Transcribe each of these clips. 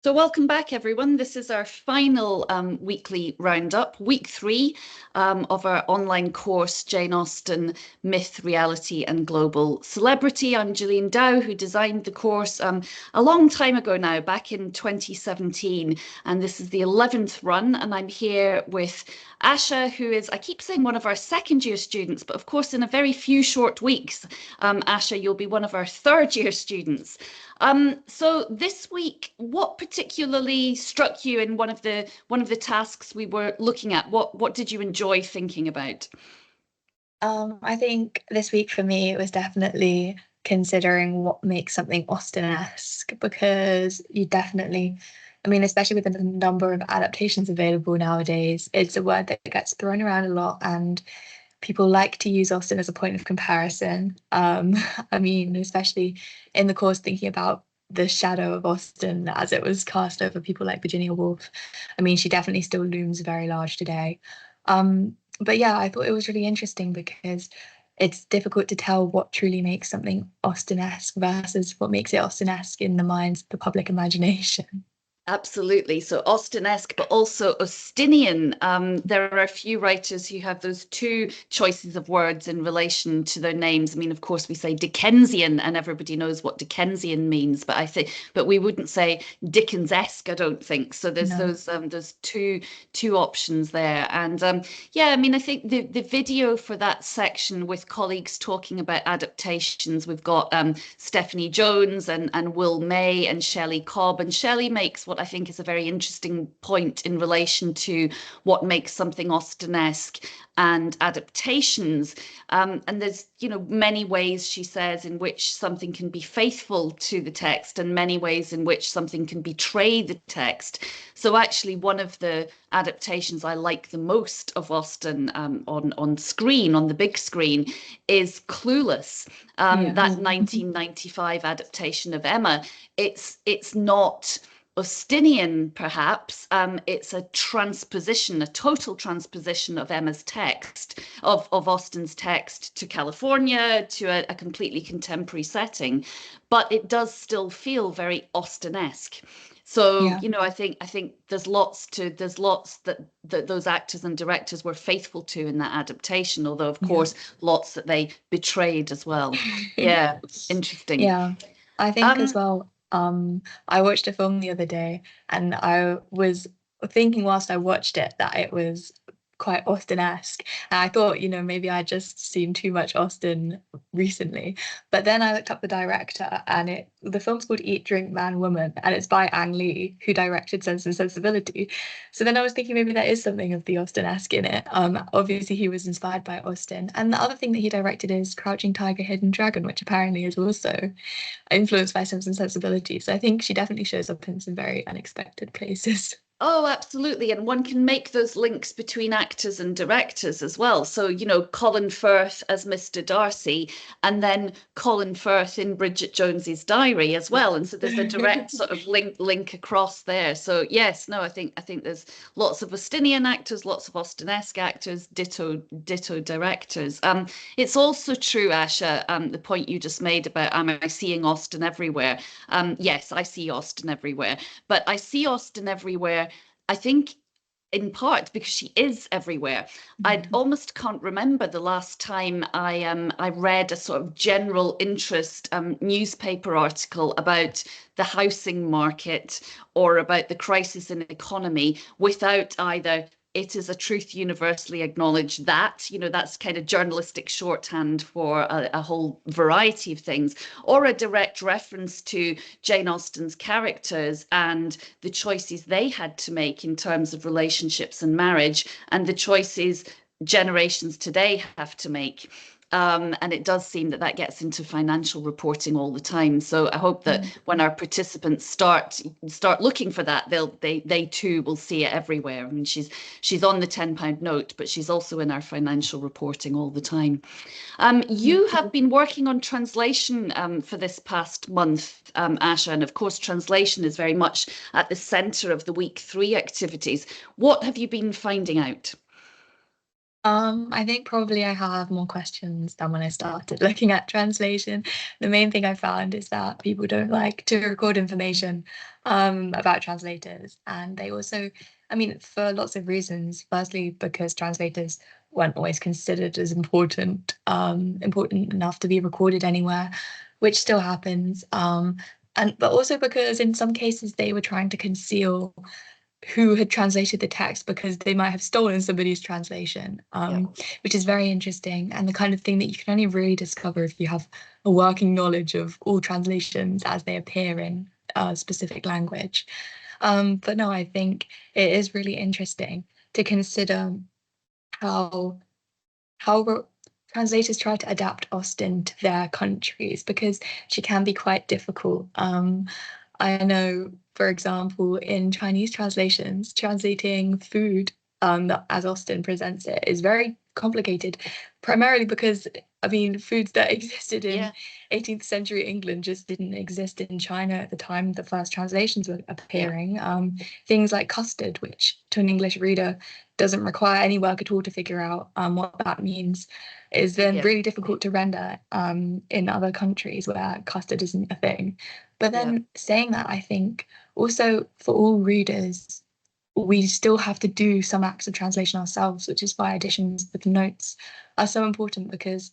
So welcome back, everyone. This is our final weekly roundup, week 3 of our online course, Jane Austen, Myth, Reality and Global Celebrity. I'm Gillian Dow, who designed the course a long time ago now, back in 2017. And this is the 11th run. And I'm here with Asha, who is, I keep saying one of our second year students, but of course, in a very few short weeks, Asha, you'll be one of our third year students. So this week, what particularly struck you in one of the tasks we were looking at? What did you enjoy thinking about? I think this week for me, it was definitely considering what makes something Austen-esque because you definitely, I mean, especially with the number of adaptations available nowadays, it's a word that gets thrown around a lot and people like to use Austen as a point of comparison. I mean, especially in the course thinking about the shadow of Austen as it was cast over people like Virginia Woolf. I mean, she definitely still looms very large today. But yeah, I thought it was really interesting because it's difficult to tell what truly makes something Austen-esque versus what makes it Austen-esque in the minds of the public imagination. Absolutely. So Austen-esque, but also Austinian. There are a few writers who have those two choices of words in relation to their names. I mean, of course, we say Dickensian, and everybody knows what Dickensian means, but but we wouldn't say Dickens-esque, I don't think. So No. there's two options there. And yeah, I mean, I think the video for that section with colleagues talking about adaptations, we've got Stephanie Jones and Will May and Shelley Cobb, and Shelley makes what I think is a very interesting point in relation to what makes something Austen-esque and adaptations. And there's, many ways, she says, in which something can be faithful to the text and many ways in which something can betray the text. So actually, one of the adaptations I like the most of Austen on screen, on the big screen, is Clueless, Yeah. that 1995 adaptation of Emma. It's not Austinian, perhaps. It's a transposition, a total transposition of Emma's text, of Austen's text to California, to a completely contemporary setting, but it does still feel very Austen-esque. So, Yeah. I think there's lots that those actors and directors were faithful to in that adaptation, although of Yeah. course lots that they betrayed as well. Yeah, interesting. Yeah, I think as Um, well. I watched a film the other day, and I was thinking whilst I watched it that it was quite Austen-esque, and I thought, maybe I just seen too much Austen recently. But then I looked up the director, and the film's called Eat, Drink, Man, Woman, and it's by Ang Lee, who directed Sense and Sensibility. So then I was thinking maybe there is something of the Austen-esque in it. Obviously he was inspired by Austen. And the other thing that he directed is Crouching Tiger, Hidden Dragon, which apparently is also influenced by Sense and Sensibility. So I think she definitely shows up in some very unexpected places. Oh, absolutely. And one can make those links between actors and directors as well. So, Colin Firth as Mr. Darcy, and then Colin Firth in Bridget Jones's Diary as well. And so there's a direct sort of link across there. So yes, no, I think there's lots of Austinian actors, lots of Austen-esque actors, ditto directors. It's also true, Asha, the point you just made about am I seeing Austen everywhere? Yes, I see Austen everywhere, but I see Austen everywhere, I think, in part because she is everywhere. I Yeah. almost can't remember the last time I read a sort of general interest newspaper article about the housing market or about the crisis in the economy without either it is a truth universally acknowledged that, that's kind of journalistic shorthand for a whole variety of things, or a direct reference to Jane Austen's characters and the choices they had to make in terms of relationships and marriage, and the choices generations today have to make. And it does seem that that gets into financial reporting all the time. So I hope that Yeah. when our participants start looking for that, they too will see it everywhere. I mean, she's on the £10 note, but she's also in our financial reporting all the time. You have been working on translation for this past month, Asha, and of course, translation is very much at the centre of the week 3 activities. What have you been finding out? I think probably I have more questions than when I started looking at translation. The main thing I found is that people don't like to record information about translators. And they also, I mean, for lots of reasons. Firstly, because translators weren't always considered as important enough to be recorded anywhere, which still happens. And but also because in some cases they were trying to conceal who had translated the text because they might have stolen somebody's translation, Yeah, which is very interesting and the kind of thing that you can only really discover if you have a working knowledge of all translations as they appear in a specific language. But no, I think it is really interesting to consider how how translators try to adapt Austen to their countries because she can be quite difficult. I know, for example, in Chinese translations, translating food as Austen presents it is very complicated, primarily because, I mean, foods that existed in yeah, 18th century England just didn't exist in China at the time the first translations were yeah, appearing. Things like custard, which to an English reader doesn't require any work at all to figure out what that means, is then yeah, really difficult to render in other countries where custard isn't a thing. But yeah, then saying that, I think also for all readers, we still have to do some acts of translation ourselves, which is why additions with notes are so important because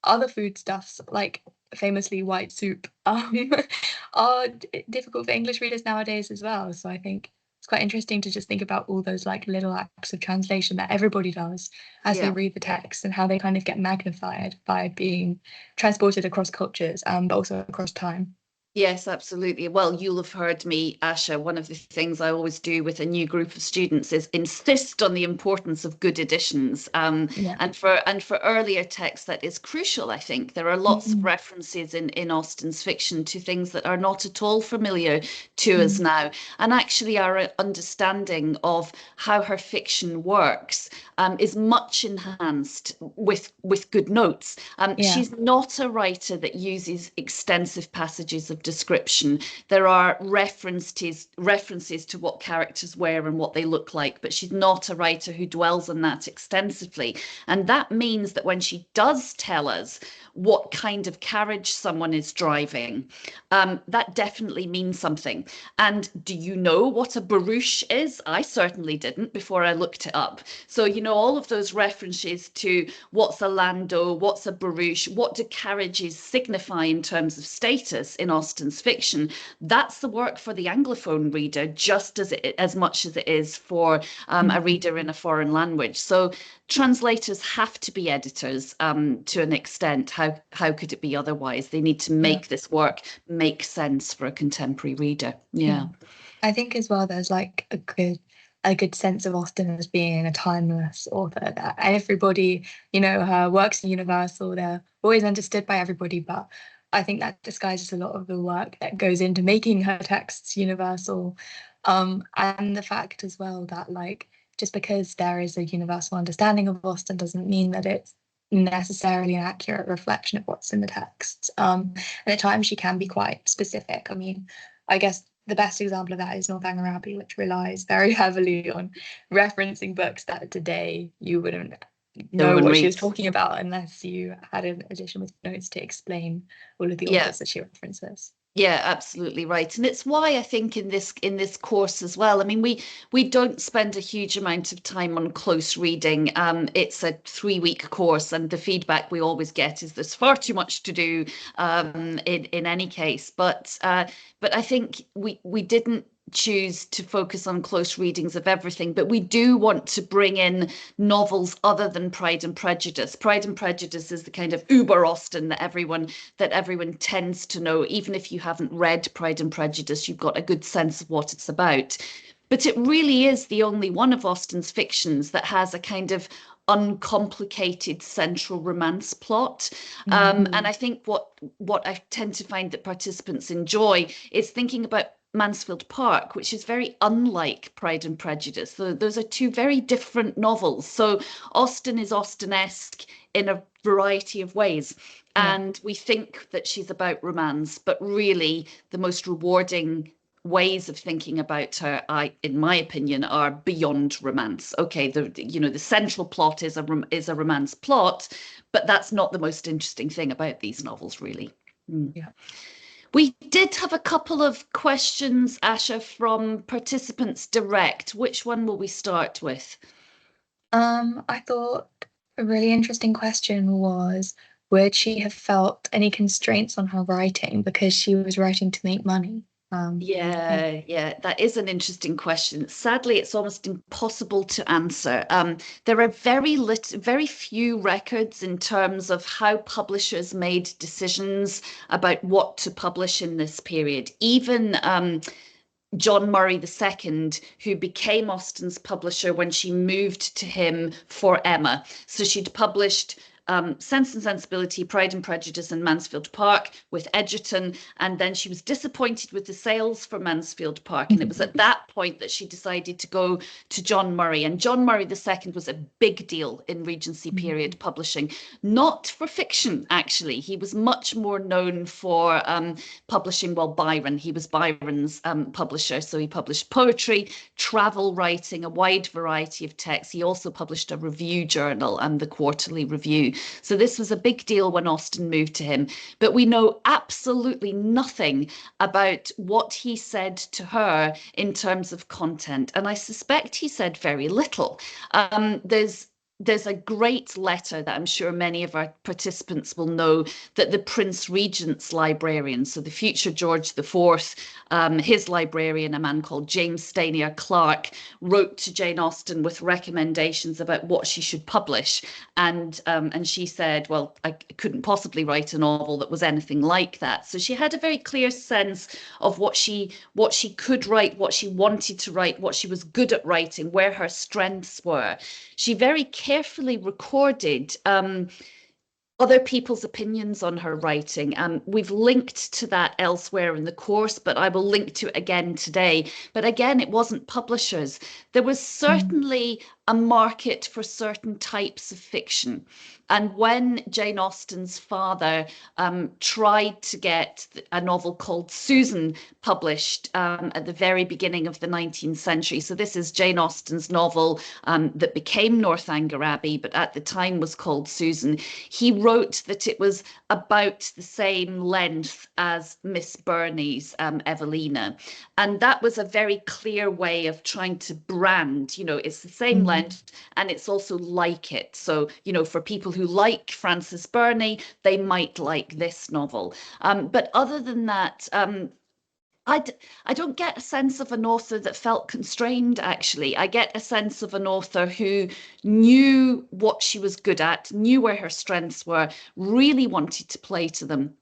other foodstuffs, like famously white soup, are difficult for English readers nowadays as well. So I think it's quite interesting to just think about all those like little acts of translation that everybody does as they yeah. read the text and how they kind of get magnified by being transported across cultures, but also across time. Yes, absolutely. Well, you'll have heard me, Asha. One of the things I always do with a new group of students is insist on the importance of good editions. Yeah. And for earlier texts, that is crucial. I think there are lots of Mm, references in Austen's fiction to things that are not at all familiar to us mm, now, and actually our understanding of how her fiction works is much enhanced with good notes. yeah. She's not a writer that uses extensive passages of description. There are references to what characters wear and what they look like, but she's not a writer who dwells on that extensively. And that means that when she does tell us what kind of carriage someone is driving, that definitely means something. And do you know what a barouche is? I certainly didn't before I looked it up. So, all of those references to what's a landau, what's a barouche, what do carriages signify in terms of status in Austen's fiction, that's the work for the Anglophone reader just as much as it is for a Mm, reader in a foreign language. So translators have to be editors to an extent. How could it be otherwise? They need to yeah. make this work make sense for a contemporary reader. Yeah. Yeah. I think as well there's like a good sense of Austen as being a timeless author that everybody, her works are universal, they're always understood by everybody, but I think that disguises a lot of the work that goes into making her texts universal. And the fact as well that like just because there is a universal understanding of Austen doesn't mean that it's necessarily an accurate reflection of what's in the texts. And at times she can be quite specific. I mean, I guess the best example of that is Northanger Abbey, which relies very heavily on referencing books that today you wouldn't No know one what she was reads. talking about unless you had an edition with notes to explain all of the Yeah. authors that she references. Yeah, absolutely right. And it's why I think in this course as well. I mean, we don't spend a huge amount of time on close reading. It's a 3-week course, and the feedback we always get is there's far too much to do in any case. But I think we didn't choose to focus on close readings of everything, but we do want to bring in novels other than Pride and Prejudice. Pride and Prejudice is the kind of uber Austen that everyone tends to know. Even if you haven't read Pride and Prejudice, you've got a good sense of what it's about. But it really is the only one of Austen's fictions that has a kind of uncomplicated central romance plot. And I think what I tend to find that participants enjoy is thinking about Mansfield Park, which is very unlike Pride and Prejudice. So those are two very different novels. So Austen is Austen-esque in a variety of ways. Yeah. And we think that she's about romance, but really the most rewarding ways of thinking about her, in my opinion, are beyond romance. Okay, the central plot is a romance plot, but that's not the most interesting thing about these novels, really. Mm. Yeah. We did have a couple of questions, Asha, from participants direct. Which one will we start with? I thought a really interesting question was, would she have felt any constraints on her writing because she was writing to make money? Yeah. Yeah, that is an interesting question. Sadly, it's almost impossible to answer. There are very few records in terms of how publishers made decisions about what to publish in this period. Even John Murray II, who became Austen's publisher when she moved to him for Emma. So she'd published Sense and Sensibility, Pride and Prejudice, and Mansfield Park with Egerton, and then she was disappointed with the sales for Mansfield Park, and it was at that point that she decided to go to John Murray. And John Murray II was a big deal in Regency period publishing, not for fiction, actually. He was much more known for publishing, well, Byron. He was Byron's publisher, so he published poetry, travel writing, a wide variety of texts. He also published a review journal and the Quarterly Review. So this was a big deal when Austen moved to him. But we know absolutely nothing about what he said to her in terms of content. And I suspect he said very little. There's a great letter that I'm sure many of our participants will know, that the Prince Regent's librarian, so the future George IV, his librarian, a man called James Stanier Clark, wrote to Jane Austen with recommendations about what she should publish. And she said, well, I couldn't possibly write a novel that was anything like that. So she had a very clear sense of what she could write, what she wanted to write, what she was good at writing, where her strengths were. She very carefully recorded other people's opinions on her writing. We've linked to that elsewhere in the course, but I will link to it again today. But again, it wasn't publishers. There was certainly a market for certain types of fiction. And when Jane Austen's father tried to get a novel called Susan published at the very beginning of the 19th century, so this is Jane Austen's novel that became Northanger Abbey, but at the time was called Susan, he wrote that it was about the same length as Miss Burney's Evelina. And that was a very clear way of trying to brand, it's the same length and it's also like it. So, for people who like Frances Burney, they might like this novel. But other than that, I don't get a sense of an author that felt constrained, actually. I get a sense of an author who knew what she was good at, knew where her strengths were, really wanted to play to them,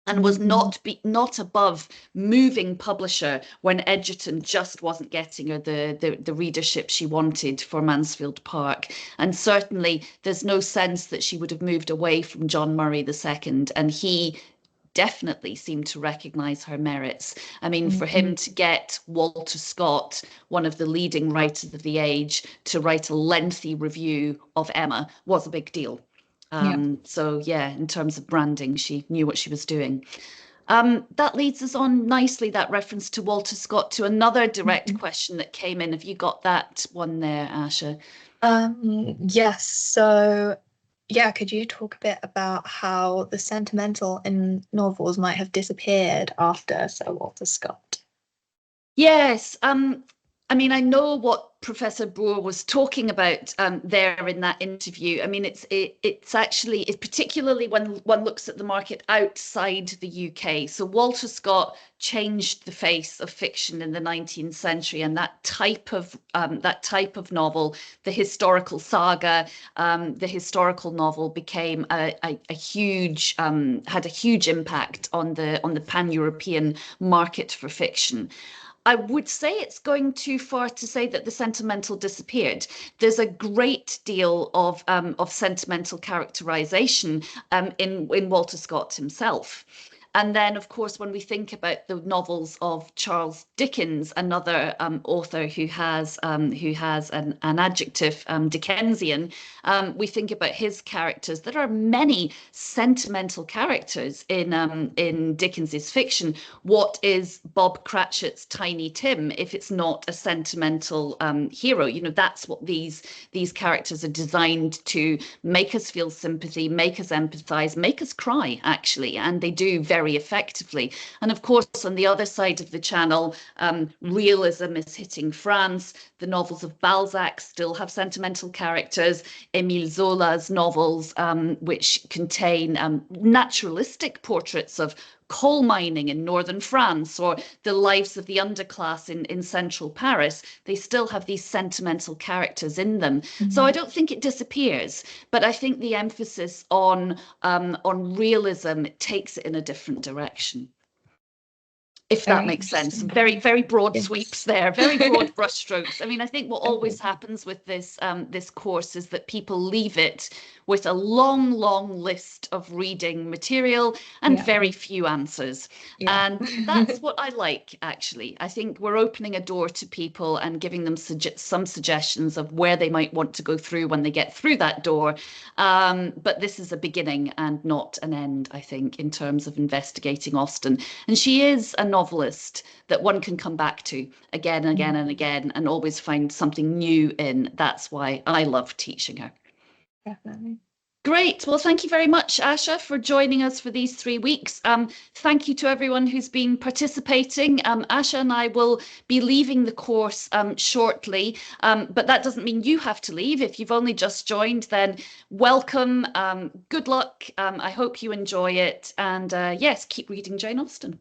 and was not above moving publisher when Egerton just wasn't getting her the readership she wanted for Mansfield Park. And certainly there's no sense that she would have moved away from John Murray II, and he definitely seemed to recognize her merits. I mean, for him to get Walter Scott, one of the leading writers of the age, to write a lengthy review of Emma was a big deal. So yeah, in terms of branding, she knew what she was doing. That leads us on nicely, that reference to Walter Scott, to another direct question that came in. Have you got that one there, Asha? Yes. So yeah, could you talk a bit about how the sentimental in novels might have disappeared after Sir Walter Scott? Yes. I mean, I know what Professor Boer was talking about there in that interview. I mean, it's actually, particularly when one looks at the market outside the UK. So Walter Scott changed the face of fiction in the 19th century, and that type of novel, the historical saga, the historical novel, became a huge had a huge impact on the pan-European market for fiction. I would say it's going too far to say that the sentimental disappeared. There's a great deal of sentimental characterization in Walter Scott himself. And then, of course, when we think about the novels of Charles Dickens, another author who has an adjective, Dickensian, we think about his characters. There are many sentimental characters in Dickens's fiction. What is Bob Cratchit's Tiny Tim if it's not a sentimental hero? You know, that's what these characters are designed to make us feel sympathy, make us empathize, make us cry, actually, and they do very effectively. And of course, on the other side of the channel, realism is hitting France. The novels of Balzac still have sentimental characters. Émile Zola's novels, which contain naturalistic portraits of coal mining in northern France or the lives of the underclass in central Paris, they still have these sentimental characters in them. So I don't think it disappears, but I think the emphasis on realism takes it in a different direction. If that Very makes sense. interesting. Very, very broad Yes. sweeps there, very broad brushstrokes. I mean, I think what always happens with this course is that people leave it with a long, long list of reading material and very few answers. And that's what I like, actually. I think we're opening a door to people and giving them some suggestions of where they might want to go through when they get through that door. But this is a beginning and not an end, I think, in terms of investigating Austen. And she is a novelist that one can come back to again and again and again and always find something new in. That's why I love teaching her. Definitely. Great. Well, thank you very much, Asha, for joining us for these 3 weeks. Thank you to everyone who's been participating. Asha and I will be leaving the course shortly, but that doesn't mean you have to leave. If you've only just joined, then welcome. Good luck. I hope you enjoy it. And yes, keep reading Jane Austen.